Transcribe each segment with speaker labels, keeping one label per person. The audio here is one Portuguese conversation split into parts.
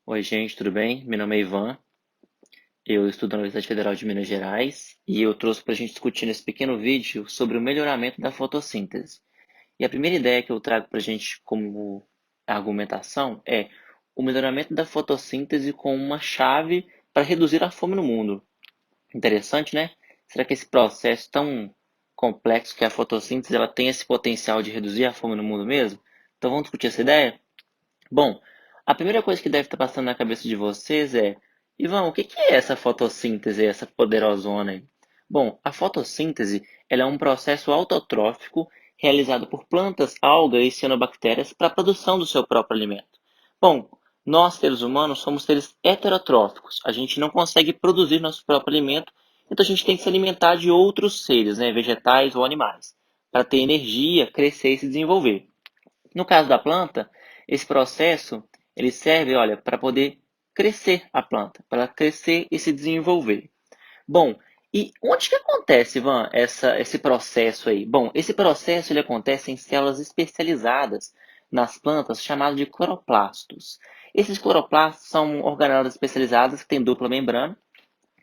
Speaker 1: Oi, gente, tudo bem? Meu nome é Ivan, eu estudo na Universidade Federal de Minas Gerais e eu trouxe para a gente discutir nesse pequeno vídeo sobre o melhoramento da fotossíntese. E a primeira ideia que eu trago para a gente como argumentação é o melhoramento da fotossíntese como uma chave para reduzir a fome no mundo. Interessante, né? Será que esse processo tão complexo que é a fotossíntese ela tem esse potencial de reduzir a fome no mundo mesmo? Então vamos discutir essa ideia? Bom, a primeira coisa que deve estar passando na cabeça de vocês é, Ivan, o que que é essa fotossíntese, essa poderosona aí? Bom, a fotossíntese ela é um processo autotrófico realizado por plantas, algas e cianobactérias para a produção do seu próprio alimento. Bom, nós seres humanos somos seres heterotróficos, a gente não consegue produzir nosso próprio alimento, então a gente tem que se alimentar de outros seres, né, vegetais ou animais, para ter energia, crescer e se desenvolver. No caso da planta, esse processo ele serve, olha, para poder crescer a planta, para crescer e se desenvolver. Bom, e onde que acontece, Ivan, esse processo aí? Bom, esse processo ele acontece em células especializadas nas plantas chamadas de cloroplastos. Esses cloroplastos são organelas especializadas que têm dupla membrana,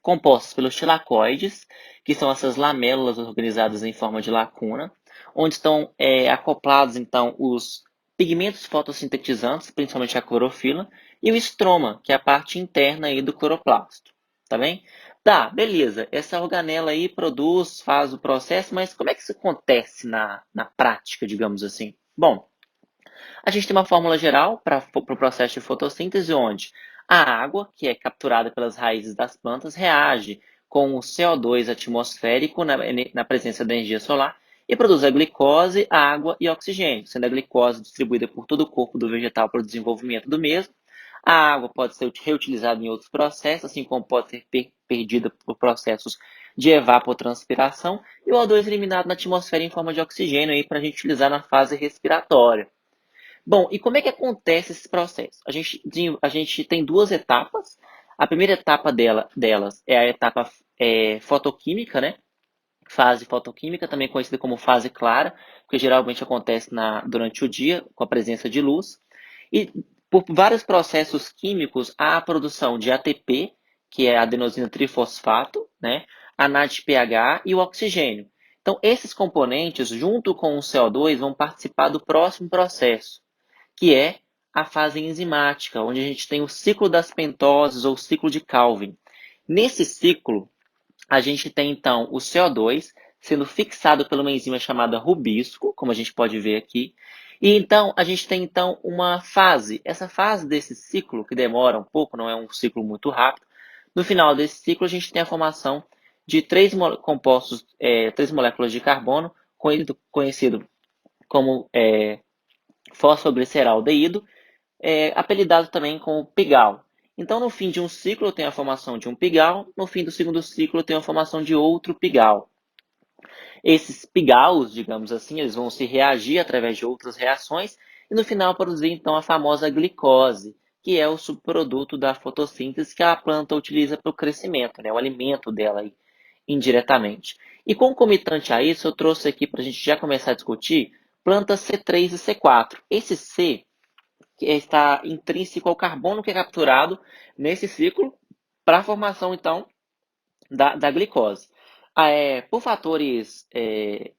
Speaker 1: compostas pelos tilacoides, que são essas lamélulas organizadas em forma de lacuna, onde estão acoplados então os pigmentos fotossintetizantes, principalmente a clorofila, e o estroma, que é a parte interna aí do cloroplasto. Tá bem? Tá, beleza. Essa organela aí produz, faz o processo, mas como é que isso acontece na prática, digamos assim? Bom, a gente tem uma fórmula geral para o pro processo de fotossíntese, onde a água, que é capturada pelas raízes das plantas, reage com o CO2 atmosférico na presença da energia solar e produz a glicose, a água e oxigênio, sendo a glicose distribuída por todo o corpo do vegetal para o desenvolvimento do mesmo. A água pode ser reutilizada em outros processos, assim como pode ser perdida por processos de evapotranspiração, e o O2 eliminado na atmosfera em forma de oxigênio para a gente utilizar na fase respiratória. Bom, e como é que acontece esse processo? A gente tem duas etapas. A primeira etapa delas é a etapa fotoquímica, né? Fase fotoquímica, também conhecida como fase clara, porque geralmente acontece durante o dia, com a presença de luz. E por vários processos químicos, há a produção de ATP, que é adenosina trifosfato, né? A NADPH e o oxigênio. Então, esses componentes, junto com o CO2, vão participar do próximo processo, que é a fase enzimática, onde a gente tem o ciclo das pentoses ou ciclo de Calvin. Nesse ciclo, a gente tem então o CO2 sendo fixado por uma enzima chamada rubisco, como a gente pode ver aqui. E então a gente tem então uma fase. Essa fase desse ciclo, que demora um pouco, não é um ciclo muito rápido. No final desse ciclo, a gente tem a formação de compostos, três moléculas de carbono, conhecido como fosfogliceraldeído, apelidado também como pigal. Então, no fim de um ciclo, eu tenho a formação de um pigal, no fim do segundo ciclo, eu tenho a formação de outro pigal. Esses pigalos, digamos assim, eles vão se reagir através de outras reações e no final produzir então a famosa glicose, que é o subproduto da fotossíntese que a planta utiliza para o crescimento, né, o alimento dela aí, indiretamente. E concomitante a isso, eu trouxe aqui para a gente já começar a discutir plantas C3 e C4. Esse C que está intrínseco ao carbono que é capturado nesse ciclo para a formação, então, da glicose. Por fatores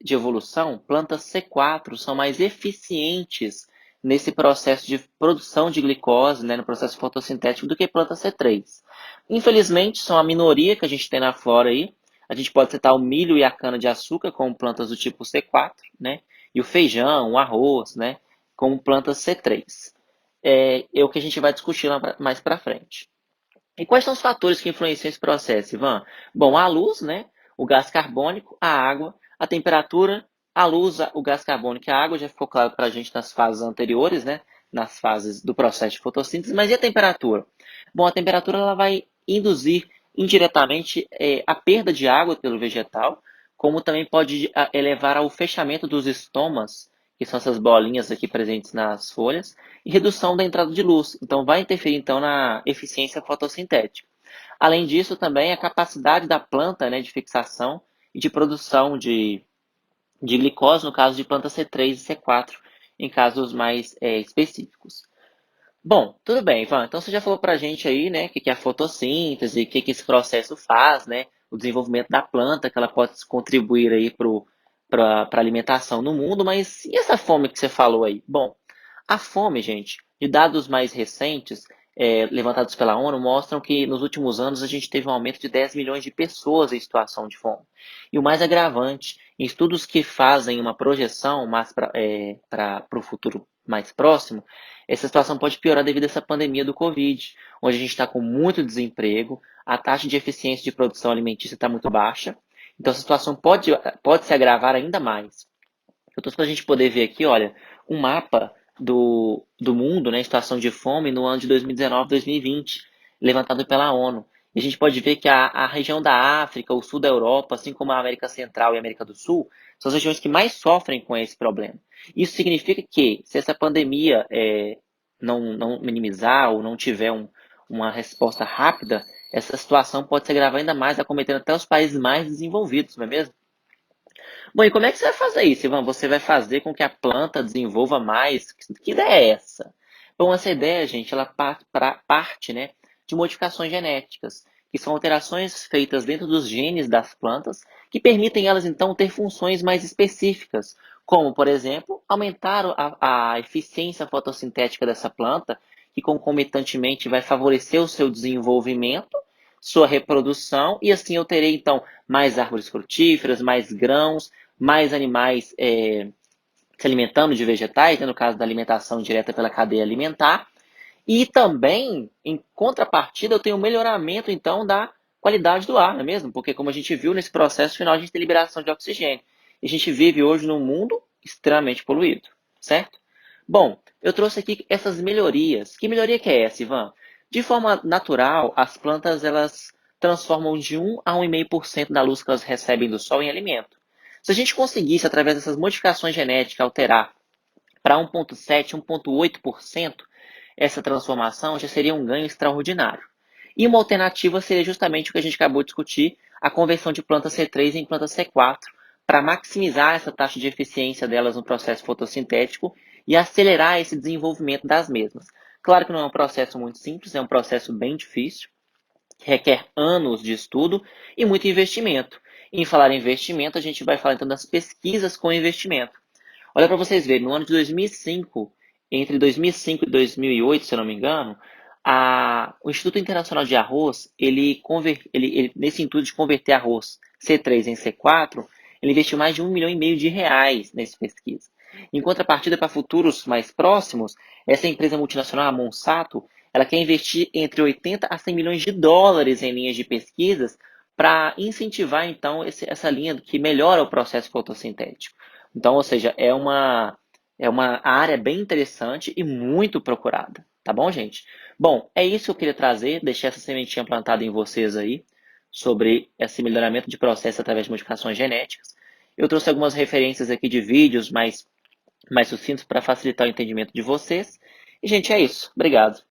Speaker 1: de evolução, plantas C4 são mais eficientes nesse processo de produção de glicose, né, no processo fotossintético, do que plantas C3. Infelizmente, são a minoria que a gente tem na flora aí. A gente pode citar o milho e a cana-de-açúcar como plantas do tipo C4, né, e o feijão, o arroz, né, como plantas C3. É o que a gente vai discutir mais para frente. E quais são os fatores que influenciam esse processo, Ivan? Bom, a luz, né? O gás carbônico, a água, a temperatura, a luz, o gás carbônico e a água já ficou claro para a gente nas fases anteriores, né? Nas fases do processo de fotossíntese. Mas e a temperatura? Bom, a temperatura ela vai induzir indiretamente a perda de água pelo vegetal, como também pode elevar ao fechamento dos estomas, que são essas bolinhas aqui presentes nas folhas, e redução da entrada de luz. Então, vai interferir então na eficiência fotossintética. Além disso, também a capacidade da planta, né, de fixação e de produção de glicose, no caso de planta C3 e C4, em casos mais específicos. Bom, tudo bem, Ivan. Então você já falou pra gente aí, né, o que que é a fotossíntese, o que que esse processo faz, né, o desenvolvimento da planta, que ela pode contribuir aí para a alimentação no mundo, mas e essa fome que você falou aí? Bom, a fome, gente, de dados mais recentes, levantados pela ONU, mostram que nos últimos anos a gente teve um aumento de 10 milhões de pessoas em situação de fome. E o mais agravante, em estudos que fazem uma projeção mais para o futuro mais próximo, essa situação pode piorar devido a essa pandemia do Covid, onde a gente está com muito desemprego, a taxa de eficiência de produção alimentícia está muito baixa, então a situação pode se agravar ainda mais. Eu estou para a gente poder ver aqui, olha, um mapa do mundo, né, em situação de fome no ano de 2019, 2020, levantado pela ONU. E a gente pode ver que a região da África, o sul da Europa, assim como a América Central e a América do Sul, são as regiões que mais sofrem com esse problema. Isso significa que, se essa pandemia não minimizar ou não tiver uma resposta rápida, essa situação pode se agravar ainda mais, acometendo até os países mais desenvolvidos, não é mesmo? Bom, e como é que você vai fazer isso, Ivan? Você vai fazer com que a planta desenvolva mais? Que ideia é essa? Bom, essa ideia, gente, ela parte, né, de modificações genéticas, que são alterações feitas dentro dos genes das plantas, que permitem elas, então, ter funções mais específicas, como, por exemplo, aumentar a eficiência fotossintética dessa planta, que concomitantemente vai favorecer o seu desenvolvimento, sua reprodução, e assim eu terei, então, mais árvores frutíferas, mais grãos, mais animais se alimentando de vegetais, né, no caso da alimentação direta pela cadeia alimentar. E também, em contrapartida, eu tenho um melhoramento, então, da qualidade do ar, não é mesmo? Porque, como a gente viu nesse processo final, a gente tem liberação de oxigênio. E a gente vive hoje num mundo extremamente poluído, certo? Bom, eu trouxe aqui essas melhorias. Que melhoria que é essa, Ivan? De forma natural, as plantas elas transformam de 1 a 1,5% da luz que elas recebem do sol em alimento. Se a gente conseguisse, através dessas modificações genéticas, alterar para 1,7, 1,8%, essa transformação já seria um ganho extraordinário. E uma alternativa seria justamente o que a gente acabou de discutir, a conversão de planta C3 em planta C4, para maximizar essa taxa de eficiência delas no processo fotossintético e acelerar esse desenvolvimento das mesmas. Claro que não é um processo muito simples, é um processo bem difícil, que requer anos de estudo e muito investimento. Em falar em investimento, a gente vai falar então das pesquisas com investimento. Olha para vocês verem, no ano de 2005, entre 2005 e 2008, se eu não me engano, o Instituto Internacional de Arroz, nesse intuito de converter arroz C3 em C4, ele investiu mais de 1,5 milhão de reais nessa pesquisa. Em contrapartida, para futuros mais próximos, essa empresa multinacional, a Monsanto, ela quer investir entre 80 a 100 milhões de dólares em linhas de pesquisas para incentivar, então, essa linha que melhora o processo fotossintético. Então, ou seja, é uma área bem interessante e muito procurada. Tá bom, gente? Bom, é isso que eu queria trazer, deixar essa sementinha plantada em vocês aí, sobre esse melhoramento de processo através de modificações genéticas. Eu trouxe algumas referências aqui de vídeos mais sucintos para facilitar o entendimento de vocês. E, gente, é isso. Obrigado.